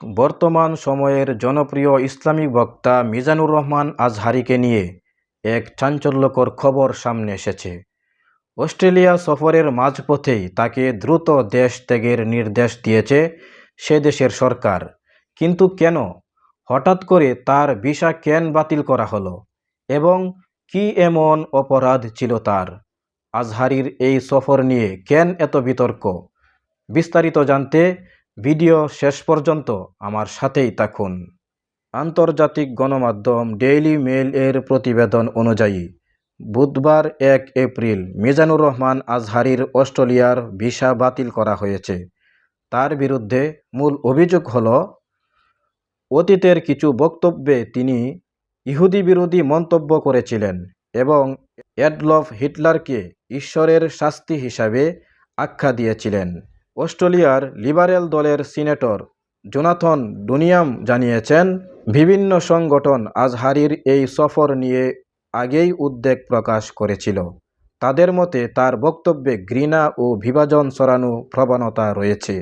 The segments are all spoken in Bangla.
বর্তমান সময়ের জনপ্রিয় ইসলামিক বক্তা মিজানুর রহমান আজহারীকে নিয়ে এক চাঞ্চল্যকর খবর সামনে এসেছে। অস্ট্রেলিয়া সফরের মাঝপথেই তাকে দ্রুত দেশ ত্যাগের নির্দেশ দিয়েছে সে দেশের সরকার। কিন্তু কেন? হঠাৎ করে তার ভিসা কেন বাতিল করা হলো এবং কি এমন অপরাধ ছিল তার? আজহারীর এই সফর নিয়ে কেন এত বিতর্ক? বিস্তারিত জানতে ভিডিও শেষ পর্যন্ত আমার সাথেই থাকুন। আন্তর্জাতিক গণমাধ্যম ডেইলি মেইল এর প্রতিবেদন অনুযায়ী বুধবার 1 এপ্রিল মিজানুর রহমান আজহারীর অস্ট্রেলিয়ার ভিসা বাতিল করা হয়েছে। তার বিরুদ্ধে মূল অভিযোগ হল অতীতের কিছু বক্তব্যে তিনি ইহুদি বিরোধী মন্তব্য করেছিলেন এবং অ্যাডলফ হিটলারকে ঈশ্বরের শাস্তি হিসাবে আখ্যা দিয়েছিলেন। অস্ট্রেলিয়ার লিবারেল দলের সিনেটর জোনাথন ডুনিয়াম জানিয়েছেন, বিভিন্ন সংগঠন আজহারীর এই সফর নিয়ে আগেই উদ্বেগ প্রকাশ করেছিল। তাদের মতে তার বক্তব্যে ঘৃণা ও বিভাজন ছড়ানো প্রবণতা রয়েছে।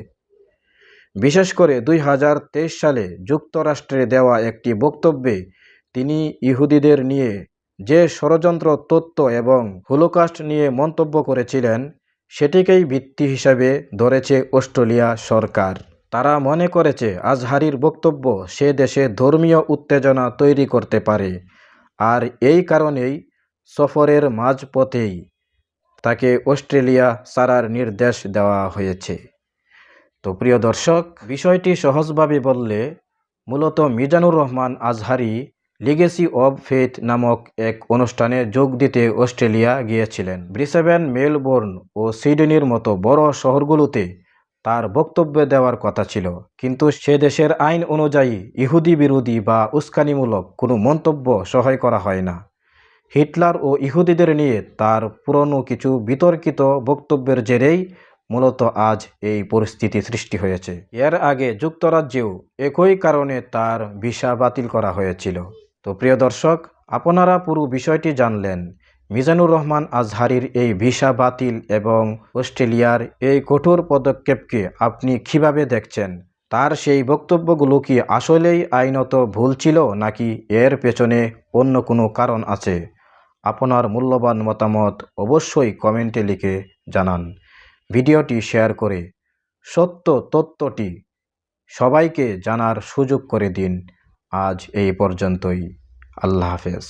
বিশেষ করে 2023 সালে যুক্তরাষ্ট্রে দেওয়া একটি বক্তব্যে তিনি ইহুদিদের নিয়ে যে ষড়যন্ত্র তত্ত্ব এবং হলোকাস্ট নিয়ে মন্তব্য করেছিলেন সেটিকেই ভিত্তি হিসাবে ধরেছে অস্ট্রেলিয়া সরকার। তারা মনে করেছে আজহারীর বক্তব্য সে দেশে ধর্মীয় উত্তেজনা তৈরি করতে পারে, আর এই কারণেই সফরের মাঝপথেই তাকে অস্ট্রেলিয়া ছাড়ার নির্দেশ দেওয়া হয়েছে। তো প্রিয় দর্শক, বিষয়টি সহজভাবে বললে মূলত Mizanur Rahman Azhari legacy of faith নামক এক অনুষ্ঠানে যোগ দিতে অস্ট্রেলিয়া গিয়েছিলেন। ব্রিসবেন, মেলবোর্ন ও সিডনির মতো বড় শহরগুলোতে তার বক্তব্য দেওয়ার কথা ছিল, কিন্তু সে দেশের আইন অনুযায়ী ইহুদি বিরোধী বা উস্কানিমূলক কোনো মন্তব্য সহ্য করা হয় না। হিটলার ও ইহুদিদের নিয়ে তার পুরনো কিছু বিতর্কিত বক্তব্যের জেরেই মূলত আজ এই পরিস্থিতি সৃষ্টি হয়েছে। এর আগে যুক্তরাজ্যেও একই কারণে তার ভিসা বাতিল করা হয়েছিল। তো প্রিয় দর্শক, আপনারা পুরো বিষয়টি জানলেন। মিজানুর রহমান আজহারীর এই ভিসা বাতিল এবং অস্ট্রেলিয়ার এই কঠোর পদক্ষেপকে আপনি কিভাবে দেখছেন? তার সেই বক্তব্যগুলো কি আসলেই আইনত ভুল ছিল, নাকি এর পেছনে অন্য কোনো কারণ আছে? আপনার মূল্যবান মতামত অবশ্যই কমেন্টে লিখে জানান। ভিডিওটি শেয়ার করে সত্য তথ্যটি সবাইকে জানার সুযোগ করে দিন। আজ এই পর্যন্তই। আল্লাহ হাফেজ।